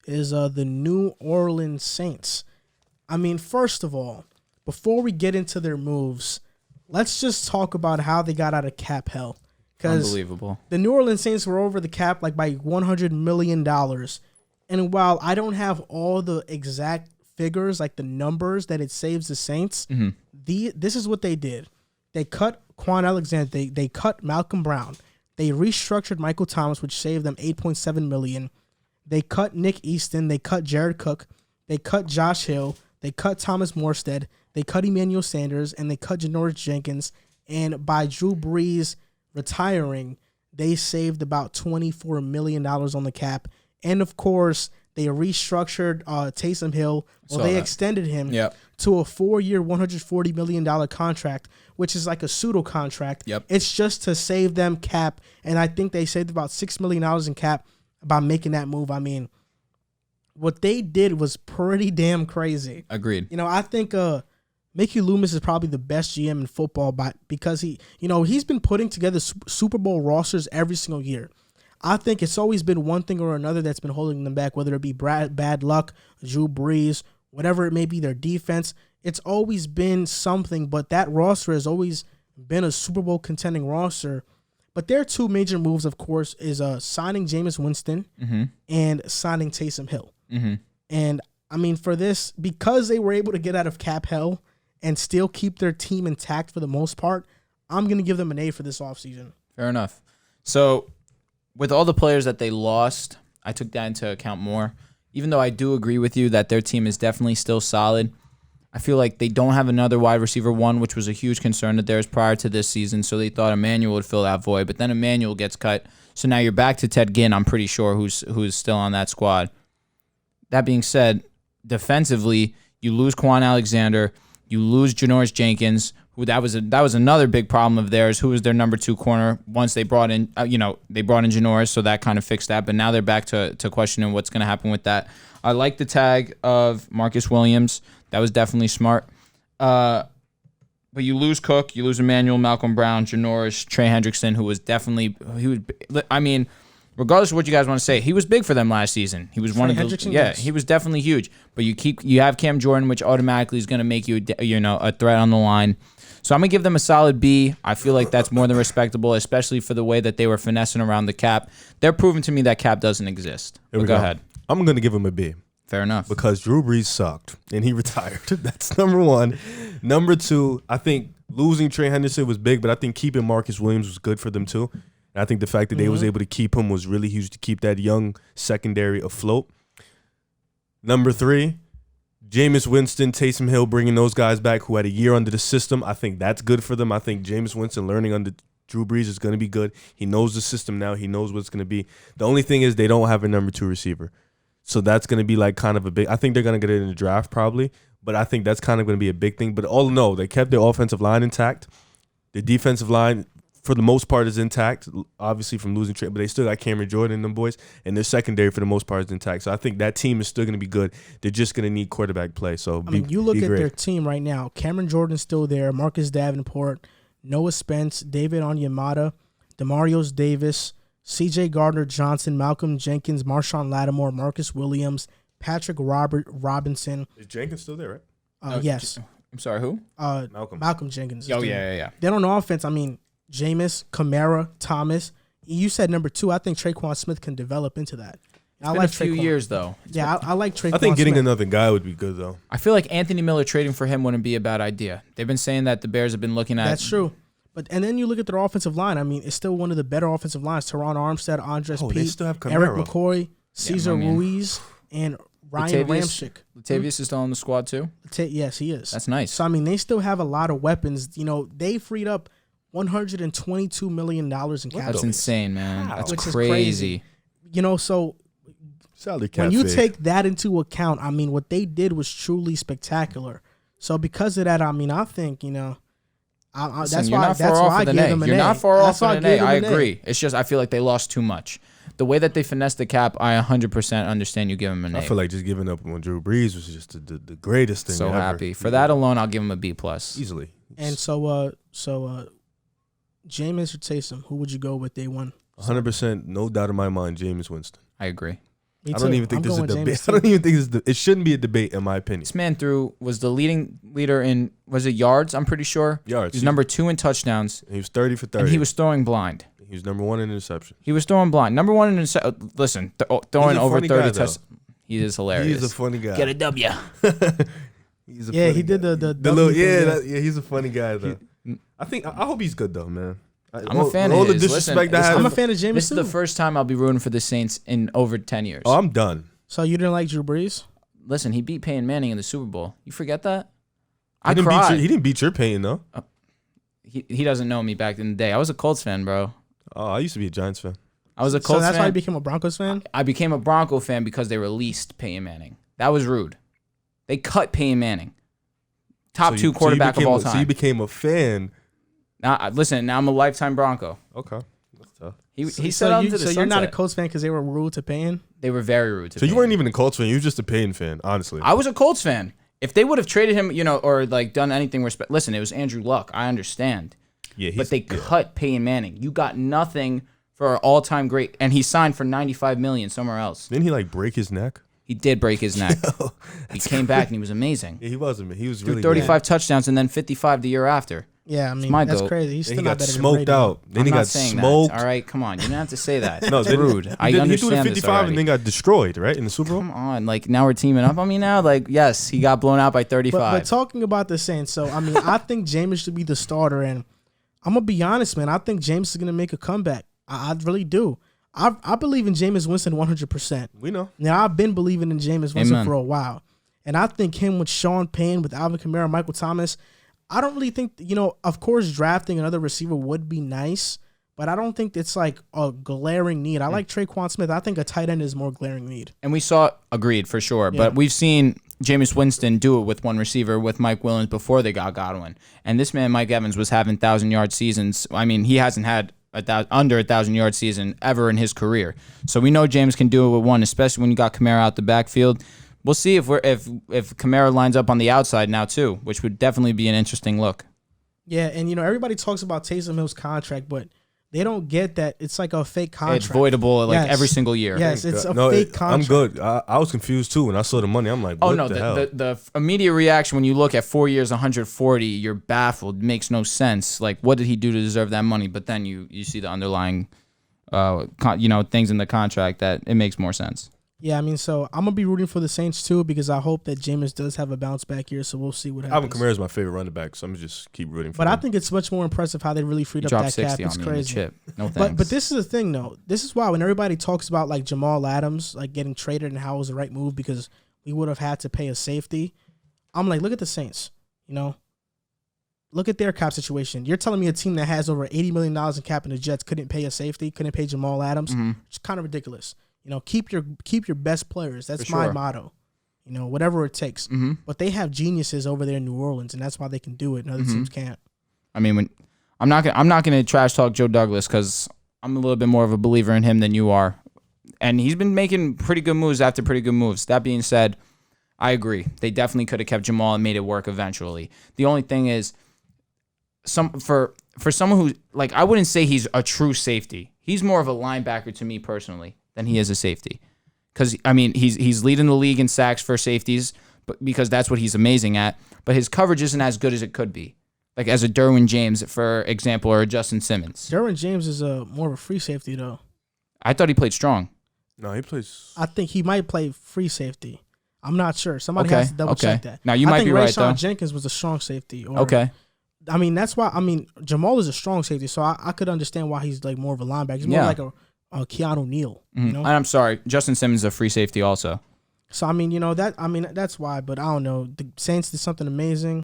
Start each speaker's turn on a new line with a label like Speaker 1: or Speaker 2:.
Speaker 1: is the New Orleans Saints. I mean, first of all, before we get into their moves, let's just talk about how they got out of cap hell.
Speaker 2: Unbelievable.
Speaker 1: The New Orleans Saints were over the cap like by $100 million. And while I don't have all the exact figures, like the numbers that it saves the Saints, this is what they did. They cut Quan Alexander. They cut Malcolm Brown. They restructured Michael Thomas, which saved them $8.7 million. They cut Nick Easton. They cut Jared Cook. They cut Josh Hill. They cut Thomas Morstead. They cut Emmanuel Sanders, and they cut Janoris Jenkins. And by Drew Brees retiring, they saved about $24 million on the cap. And, of course, they restructured Taysom Hill. Well, they extended him to a 4-year, $140 million contract, which is like a pseudo contract. It's just to save them cap. And I think they saved about $6 million in cap by making that move. I mean, what they did was pretty damn crazy.
Speaker 2: Agreed.
Speaker 1: You know, I think Mickey Loomis is probably the best GM in football because he's been putting together Super Bowl rosters every single year. I think it's always been one thing or another that's been holding them back, whether it be bad luck, Drew Brees, whatever it may be, their defense. It's always been something, but that roster has always been a Super Bowl contending roster. But their two major moves, of course, is signing Jameis Winston and signing Taysom Hill. And, I mean, for this, because they were able to get out of cap hell and still keep their team intact for the most part, I'm going to give them an A for this offseason.
Speaker 2: Fair enough. So, with all the players that they lost, I took that into account more. Even though I do agree with you that their team is definitely still solid, I feel like they don't have another wide receiver one, which was a huge concern of theirs prior to this season, so they thought Emmanuel would fill that void, but then Emmanuel gets cut. So now you're back to Ted Ginn, I'm pretty sure, who's still on that squad. That being said, defensively, you lose Quan Alexander, you lose Janoris Jenkins, who that was another big problem of theirs, who was their number 2 corner. Once they brought in, they brought in Janoris, so that kind of fixed that. But now they're back to questioning what's going to happen with that. I like the tag of Marcus Williams. That was definitely smart. But you lose Cook, you lose Emmanuel, Malcolm Brown, Janoris, Trey Hendrickson, who was definitely regardless of what you guys want to say, he was big for them last season. He was one of the he was definitely huge. But you have Cam Jordan, which automatically is going to make you a threat on the line. So I'm gonna give them a solid B. I feel like that's more than respectable, especially for the way that they were finessing around the cap. They're proving to me that cap doesn't exist. Go ahead.
Speaker 3: I'm gonna give them a B.
Speaker 2: Fair enough.
Speaker 3: Because Drew Brees sucked and he retired. That's number one. Number two, I think losing Trey Henderson was big, but I think keeping Marcus Williams was good for them too. And I think the fact that they was able to keep him was really huge to keep that young secondary afloat. Number three, Jameis Winston, Taysom Hill, bringing those guys back who had a year under the system. I think that's good for them. I think Jameis Winston learning under Drew Brees is going to be good. He knows the system now. He knows what it's going to be. The only thing is they don't have a number 2 receiver. So that's going to be like kind of a big – I think they're going to get it in the draft probably, but I think that's kind of going to be a big thing. But all in all, they kept their offensive line intact. The defensive line, for the most part, is intact, obviously from losing Trey, but they still got Cameron Jordan and them boys, and their secondary, for the most part, is intact. So I think that team is still going to be good. They're just going to need quarterback play. So
Speaker 1: you look at their team right now. Cameron Jordan's still there, Marcus Davenport, Noah Spence, David Onyemata, Demaryius Davis, C.J. Gardner-Johnson, Malcolm Jenkins, Marshawn Lattimore, Marcus Williams, Patrick Robinson.
Speaker 3: Is Jenkins still there, right?
Speaker 1: Yes.
Speaker 2: I'm sorry, who?
Speaker 1: Malcolm Jenkins.
Speaker 2: Oh, yeah.
Speaker 1: Then on offense, I mean, Jameis, Kamara, Thomas. You said number 2. I think Traquan Smith can develop into that.
Speaker 2: I like a few years, though.
Speaker 1: I like Traquan Smith.
Speaker 3: I think getting another guy would be good, though.
Speaker 2: I feel like Anthony Miller trading for him wouldn't be a bad idea. They've been saying that the Bears have been looking at.
Speaker 1: That's true. And then you look at their offensive line. I mean, it's still one of the better offensive lines. Teron Armstead, Andres Pete,
Speaker 3: they still have Kamara.
Speaker 1: Eric McCoy, Cesar Ruiz, and Ryan Ramczyk.
Speaker 2: Latavius is still on the squad, too?
Speaker 1: Yes, he is.
Speaker 2: That's nice.
Speaker 1: So, I mean, they still have a lot of weapons. They freed up $122 million in cap.
Speaker 2: That's insane, man. That's
Speaker 1: Which
Speaker 2: crazy.
Speaker 1: So
Speaker 3: salary cap
Speaker 1: when you
Speaker 3: fake.
Speaker 1: take that into account, I mean, what they did was truly spectacular. So because of that, I mean, I think, that's why I gave them an A.
Speaker 2: You're not far off on an A. I agree. It's just I feel like they lost too much. The way that they finessed the cap, I 100% understand you give them an A.
Speaker 3: I feel like just giving up on Drew Brees was just the greatest thing
Speaker 2: so
Speaker 3: ever.
Speaker 2: Happy. For that alone, I'll give him a B+.
Speaker 3: Easily.
Speaker 1: And so Jameis or Taysom, who would you go with day one?
Speaker 3: 100%, no doubt in my mind, Jameis Winston.
Speaker 2: I agree.
Speaker 1: Me
Speaker 3: I don't
Speaker 1: too.
Speaker 3: even think
Speaker 1: I'm
Speaker 3: this is a
Speaker 1: going
Speaker 3: debate.
Speaker 1: Jameis
Speaker 3: I don't
Speaker 1: too.
Speaker 3: even think it shouldn't be a debate in my opinion.
Speaker 2: This man was the leading leader in, was it yards? I'm pretty sure.
Speaker 3: Yards.
Speaker 2: He was number 2 in touchdowns.
Speaker 3: He was 30 for 30.
Speaker 2: And he was throwing blind.
Speaker 3: He was number 1 in interception.
Speaker 2: He was throwing blind. Number 1 in interception. Listen, throwing
Speaker 3: He's a
Speaker 2: over
Speaker 3: funny
Speaker 2: 30
Speaker 3: guy, though.
Speaker 2: touchdowns. He is hilarious.
Speaker 3: He's a funny guy.
Speaker 2: Get a W.
Speaker 3: He's a
Speaker 1: Yeah,
Speaker 3: funny
Speaker 1: he did
Speaker 3: guy.
Speaker 1: the
Speaker 3: little,
Speaker 1: W thing,
Speaker 3: yeah, he's a funny guy though. I hope he's good though, man.
Speaker 2: I'm a fan of
Speaker 3: all the
Speaker 2: his.
Speaker 3: disrespect
Speaker 2: Listen,
Speaker 3: I
Speaker 1: I'm
Speaker 3: have.
Speaker 1: a fan of Jameis
Speaker 2: This is
Speaker 1: too.
Speaker 2: the first time I'll be rooting for the Saints in over 10 years.
Speaker 3: Oh, I'm done.
Speaker 1: So you didn't like Drew Brees?
Speaker 2: Listen, he beat Peyton Manning in the Super Bowl. You forget that?
Speaker 3: He
Speaker 2: I
Speaker 3: didn't
Speaker 2: cried.
Speaker 3: he didn't beat your Payton though.
Speaker 2: He doesn't know me back in the day. I was a Colts fan, bro.
Speaker 3: Oh, I used to be a Giants fan.
Speaker 2: I was a
Speaker 1: So
Speaker 2: Colts
Speaker 1: that's why you
Speaker 2: fan.
Speaker 1: became a Broncos fan?
Speaker 2: I became a Bronco fan because they released Peyton Manning. That was rude. They cut Peyton Manning. Top
Speaker 3: So
Speaker 2: 2 quarterback of all time.
Speaker 3: So you became a fan.
Speaker 2: Now, listen, now I'm a lifetime Bronco.
Speaker 3: Okay, that's tough.
Speaker 2: He
Speaker 1: So
Speaker 2: set on to the
Speaker 1: so you're not a
Speaker 2: sunset.
Speaker 1: Colts fan because they were rude to Payne?
Speaker 2: They were very rude to
Speaker 3: So you
Speaker 2: Peyton.
Speaker 3: weren't even a Colts fan. You were just a Payton fan, honestly.
Speaker 2: I was a Colts fan. If they would have traded him, or like done anything listen, it was Andrew Luck. I understand.
Speaker 3: Yeah,
Speaker 2: But they cut Peyton Manning. You got nothing for an all-time great, and he signed for $95 million somewhere else.
Speaker 3: Didn't he like break his neck?
Speaker 2: He did break his neck. He came back and he was amazing.
Speaker 3: Yeah, he wasn't. He was
Speaker 2: Threw
Speaker 3: really
Speaker 2: 35 touchdowns and then 55 the year after.
Speaker 1: Yeah, I mean,
Speaker 2: my
Speaker 1: that's
Speaker 2: goat.
Speaker 1: crazy. He's
Speaker 3: Good.
Speaker 1: still
Speaker 3: Then he
Speaker 1: not
Speaker 3: got
Speaker 1: better than
Speaker 3: smoked
Speaker 1: Brady.
Speaker 3: out. Then
Speaker 2: I'm
Speaker 3: he
Speaker 2: not
Speaker 3: got
Speaker 2: saying
Speaker 3: smoked.
Speaker 2: that. All right, come on. You don't have to say that.
Speaker 3: No,
Speaker 2: It's
Speaker 3: then
Speaker 2: rude. I
Speaker 3: He threw
Speaker 2: understand
Speaker 3: the
Speaker 2: this
Speaker 3: 55
Speaker 2: already.
Speaker 3: and then got destroyed, right, in the Super Bowl.
Speaker 2: Come on. Like, now we're teaming up on me now? Like, yes, he got blown out by 35.
Speaker 1: But talking about the Saints, so, I mean, I think Jameis should be the starter, and I'm going to be honest, man. I think Jameis is going to make a comeback. I really do. I believe in Jameis Winston 100%.
Speaker 3: We know.
Speaker 1: Now, I've been believing in Jameis Winston
Speaker 2: Amen.
Speaker 1: for a while. And I think him with Sean Payne, with Alvin Kamara, Michael Thomas, I don't really think, of course, drafting another receiver would be nice, but I don't think it's like a glaring need. I like Traquan Smith. I think a tight end is more glaring need.
Speaker 2: And we saw, agreed, for sure.
Speaker 1: Yeah.
Speaker 2: But we've seen Jameis Winston do it with one receiver, with Mike Williams, before they got Godwin. And this man, Mike Evans, was having 1,000-yard seasons. I mean, he hasn't had under 1,000-yard season ever in his career. So we know James can do it with one, especially when you got Kamara out the backfield. We'll see if Kamara lines up on the outside now too, which would definitely be an interesting look.
Speaker 1: Yeah, and everybody talks about Taysom Hill's contract, but they don't get that it's like a fake contract.
Speaker 2: It's voidable
Speaker 1: Yes.
Speaker 2: every single year.
Speaker 1: Yes, it's a fake contract.
Speaker 3: I'm good. I was confused too when I saw the money. I'm like, what
Speaker 2: Oh no,
Speaker 3: the hell?
Speaker 2: the immediate reaction when you look at 4 years, 140, you're baffled. It makes no sense. Like, what did he do to deserve that money? But then you see the underlying, things in the contract that it makes more sense.
Speaker 1: Yeah, I mean, so I'm gonna be rooting for the Saints too because I hope that Jameis does have a bounce back year. So we'll see what
Speaker 3: Alvin
Speaker 1: happens.
Speaker 3: Kamara is my favorite running back, so I'm gonna just keep rooting for
Speaker 1: But
Speaker 3: him.
Speaker 1: I think it's much more impressive how they really freed up
Speaker 2: Drop
Speaker 1: that cap.
Speaker 2: 60
Speaker 1: It's
Speaker 2: on me in the
Speaker 1: crazy.
Speaker 2: chip. No thanks.
Speaker 1: But this is the thing though. This is why when everybody talks about like Jamal Adams like getting traded and how it was the right move because we would have had to pay a safety. I'm like, look at the Saints. Look at their cap situation. You're telling me a team that has over $80 million in cap in the Jets couldn't pay a safety, couldn't pay Jamal Adams? It's kind of ridiculous. Keep your best players. That's
Speaker 2: For
Speaker 1: my
Speaker 2: sure.
Speaker 1: motto. Whatever it takes. But they have geniuses over there in New Orleans, and that's why they can do it, and other teams can't.
Speaker 2: I mean, I'm not gonna trash talk Joe Douglas because I'm a little bit more of a believer in him than you are, and he's been making pretty good moves after pretty good moves. That being said, I agree. They definitely could have kept Jamal and made it work eventually. The only thing is, for someone who I wouldn't say he's a true safety. He's more of a linebacker to me personally than he is a safety. Because I mean, he's leading the league in sacks for safeties, but because that's what he's amazing at. But his coverage isn't as good as it could be. Like as a Derwin James, for example, or a Justin Simmons.
Speaker 1: Derwin James is more of a free safety, though.
Speaker 2: I thought he played strong.
Speaker 3: No, he plays.
Speaker 1: I think he might play free safety. I'm not sure. Somebody
Speaker 2: Okay,
Speaker 1: has to double check that.
Speaker 2: Now, you
Speaker 1: I
Speaker 2: might
Speaker 1: think
Speaker 2: be right,
Speaker 1: Rayshawn
Speaker 2: though.
Speaker 1: Jenkins was a strong safety.
Speaker 2: Okay.
Speaker 1: I mean, that's why. I mean, Jamal is a strong safety, so I could understand why he's more of a linebacker. He's more like a Keanu Neal.
Speaker 2: And I'm sorry, Justin Simmons is a free safety also.
Speaker 1: So I mean, that's why. But I don't know. The Saints did something amazing.